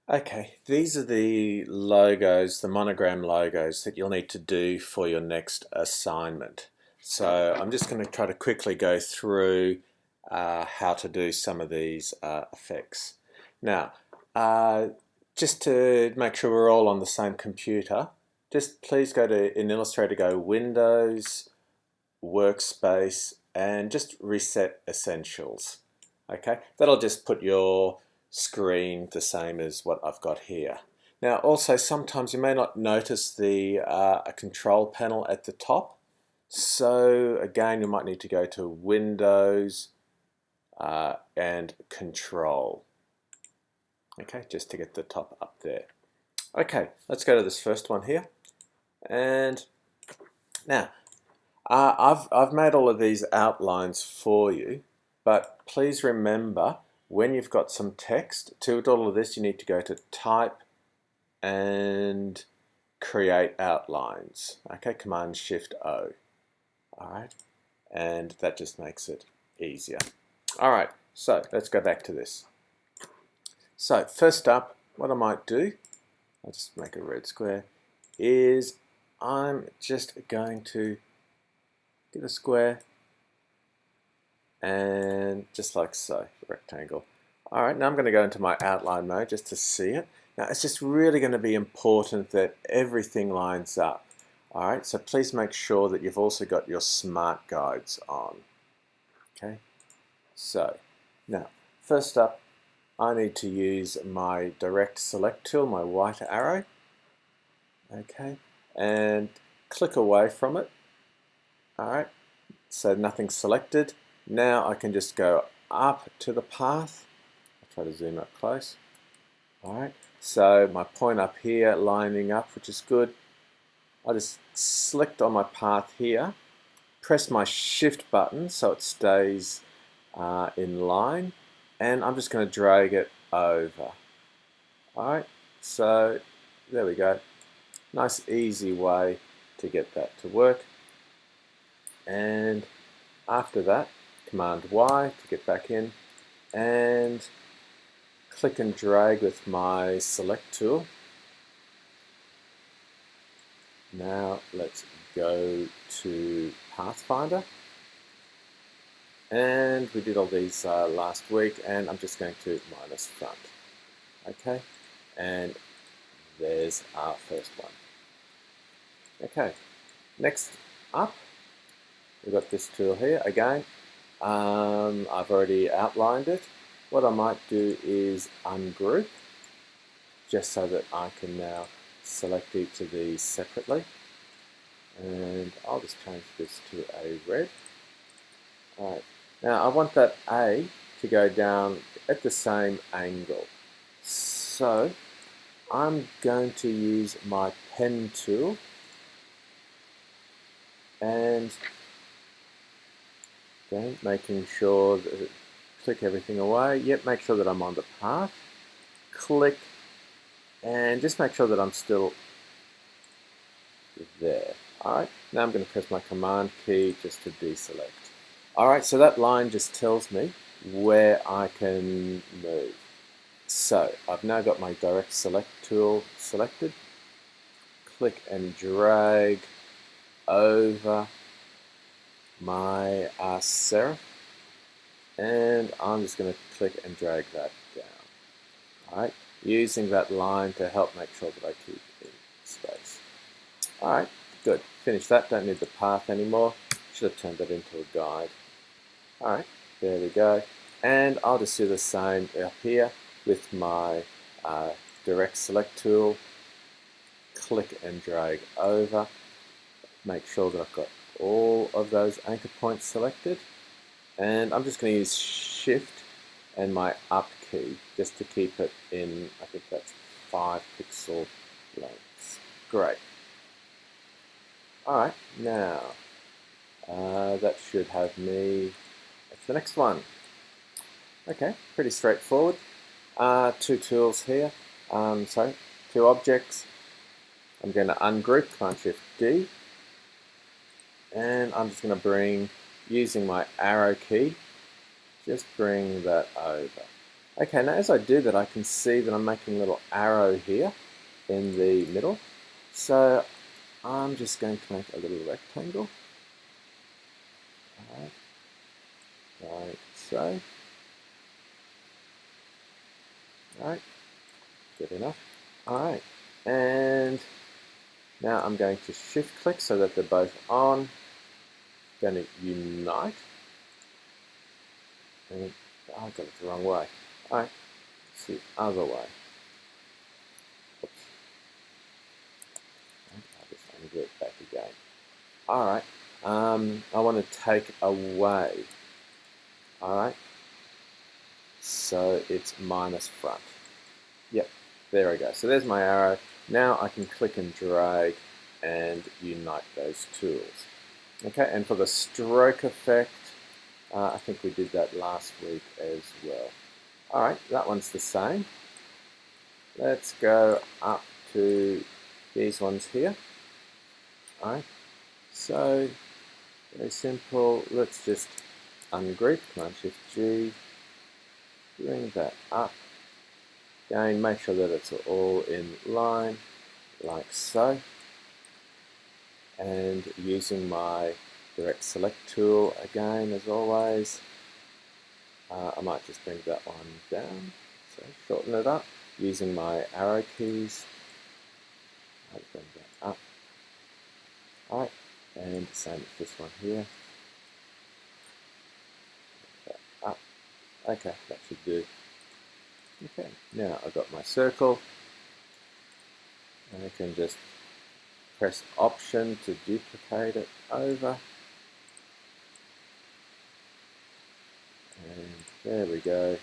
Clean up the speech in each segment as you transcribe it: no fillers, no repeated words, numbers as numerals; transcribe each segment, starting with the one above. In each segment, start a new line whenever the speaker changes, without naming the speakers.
Okay, these are the logos, the monogram logos that you'll need to do for your next assignment. So I'm just going to try to quickly go through how to do some of these effects. Now, uh, just to make sure we're all on the same computer, just please go to, in Illustrator, go Windows, Workspace, and just reset Essentials. Okay, that'll just put your screen the same as what I've got here. Now also sometimes you may not notice the a control panel at the top, so again you might need to go to Windows and Control, okay, just to get the top up there. Okay, let's go to this first one here, and now I've made all of these outlines for you, but please remember when you've got some text, to do all of this you need to go to Type and Create Outlines. Okay, Command Shift O. Alright, and that just makes it easier. Alright, so let's go back to this. So first up, what I might do, I'll just make a red square, is I'm just going to get a square and just like so, rectangle. Alright, now I'm going to go into my outline mode just to see it. Now it's just really going to be important that everything lines up. Alright, so please make sure that you've also got your smart guides on. Okay, so now first up I need to use my direct select tool, my white arrow. Okay, and click away from it. Alright, so nothing's selected. Now I can just go up to the path. I'll try to zoom up close. Alright, so my point up here lining up, which is good. I just select on my path here, press my shift button so it stays in line, and I'm just going to drag it over. Alright, so there we go. Nice easy way to get that to work. And after that, Command Y to get back in, and click and drag with my select tool. Now let's go to Pathfinder, and we did all these last week, and I'm just going to minus front. Okay, and there's our first one. Okay, next up we've got this tool here again. I've already outlined it. What I might do is ungroup, just so that I can now select each of these separately. And I'll just change this to a red. Alright, now I want that A to go down at the same angle. So I'm going to use my pen tool and okay, making sure that click everything away. Yep, make sure that I'm on the path. Click and just make sure that I'm still there. Alright, now I'm going to press my command key just to deselect. Alright, so that line just tells me where I can move. So I've now got my direct select tool selected. Click and drag over my serif, and I'm just going to click and drag that down. Alright, using that line to help make sure that I keep in space. Alright, good. Finish that, don't need the path anymore. Should have turned that into a guide. Alright, there we go. And I'll just do the same up here with my direct select tool. Click and drag over. Make sure that I've got all of those anchor points selected. And I'm just going to use Shift and my up key just to keep it in, I think that's 5 pixel lengths. Great. Alright, now that should have me at the next one. Okay, pretty straightforward. Two tools here, two objects. I'm going to ungroup, Command Shift D, and I'm just going to bring, using my arrow key, just bring that over. Okay, now as I do that, I can see that I'm making a little arrow here in the middle. So I'm just going to make a little rectangle. All right, like so. All right, good enough. All right, and now I'm going to shift click so that they're both on. Going to unite. And I got it the wrong way. All right, it's the other way. Oops. I'll just undo it back again. All right, I want to take away. All right, so it's minus front. Yep, there we go. So there's my arrow. Now I can click and drag and unite those tools. Okay, and for the stroke effect, I think we did that last week as well. All right, that one's the same. Let's go up to these ones here. All right, so very simple. Let's just ungroup, Command-Shift-G, bring that up. Again, make sure that it's all in line, like so. And using my direct select tool again, as always, I might just bring that one down, so shorten it up, using my arrow keys. I'll bring that up. Alright, and same with this one here. Bring that up. Okay, that should do. Okay, now I've got my circle, and I can just press Option to duplicate it over. And there we go.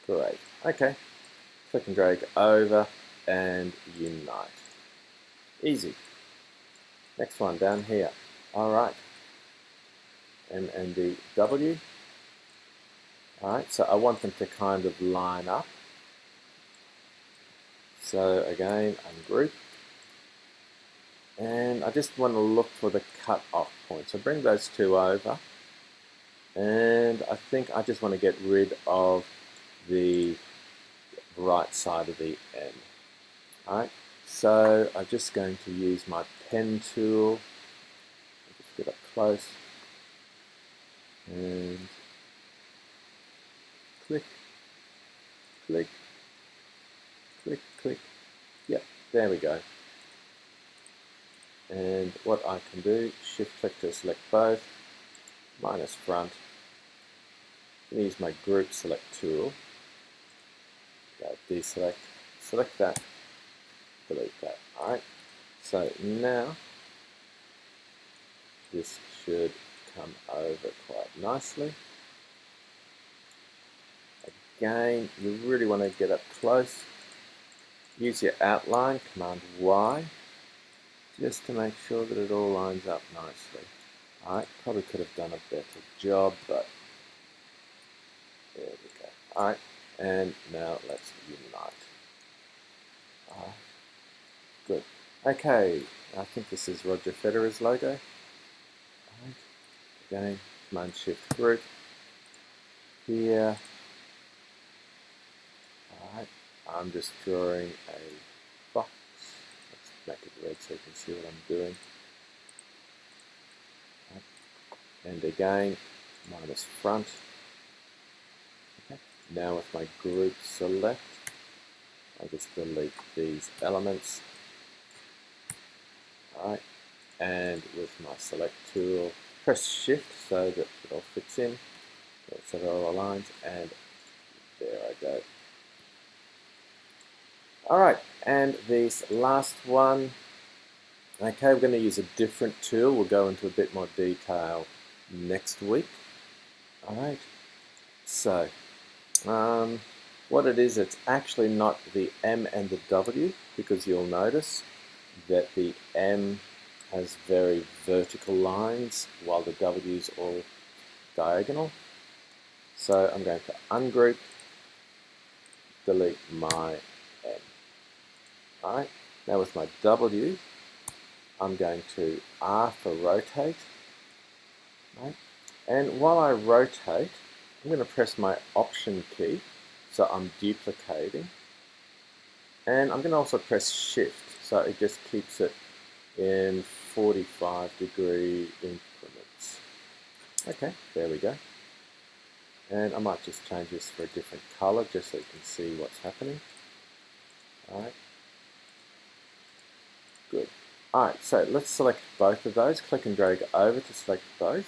Great. Okay. Click and drag over and unite. Easy. Next one down here. Alright. M and the W. Alright, so I want them to kind of line up. So again, ungroup. And I just want to look for the cut off point. So bring those two over. And I think I just want to get rid of the right side of the M. Alright, so I'm just going to use my pen tool. Just get up close. And click, click, click, click. Yep, there we go. And what I can do, shift click to select both, minus front. I'm going to use my group select tool. Go deselect, select that, delete that. Alright, so now this should come over quite nicely. Again, you really want to get up close. Use your outline, Command Y, just to make sure that it all lines up nicely. Alright, probably could have done a better job, but there we go. Alright, and now let's unite. Good. Okay, I think this is Roger Federer's logo. Alright, again, Command Shift Group. Here, alright, I'm just drawing a box. Let's make it red so you can see what I'm doing. And again, minus front. Okay. Now with my group select, I'll just delete these elements. Alright, and with my select tool, press shift so that it all fits in, so it all aligns, and there I go. Alright, and this last one, okay, we're going to use a different tool. We'll go into a bit more detail next week. Alright, so what it is, it's actually not the M and the W, because you'll notice that the M has very vertical lines while the W is all diagonal. So I'm going to ungroup, delete my M. Alright, now with my W, I'm going to R for rotate. Right? And while I rotate, I'm going to press my Option key, so I'm duplicating. And I'm going to also press Shift, so it just keeps it in 45-degree increments. Okay, there we go. And I might just change this for a different color just so you can see what's happening. Alright, good. Alright, so let's select both of those. Click and drag over to select both.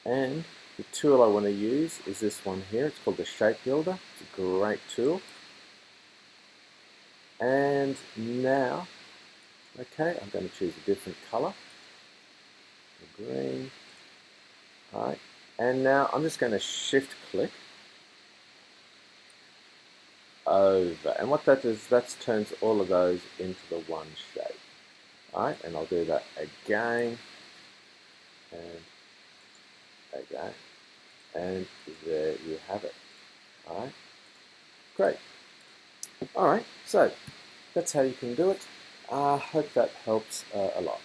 And the tool I want to use is this one here. It's called the shapebuilder. It's a great tool. And now, okay, I'm going to choose a different color. The green. Alright, and now I'm just going to shift click over. And what that does, that turns all of those into the one shape. Alright, and I'll do that again. And again. And there you have it. Alright, great. Alright, so that's how you can do it. I hope that helps a lot.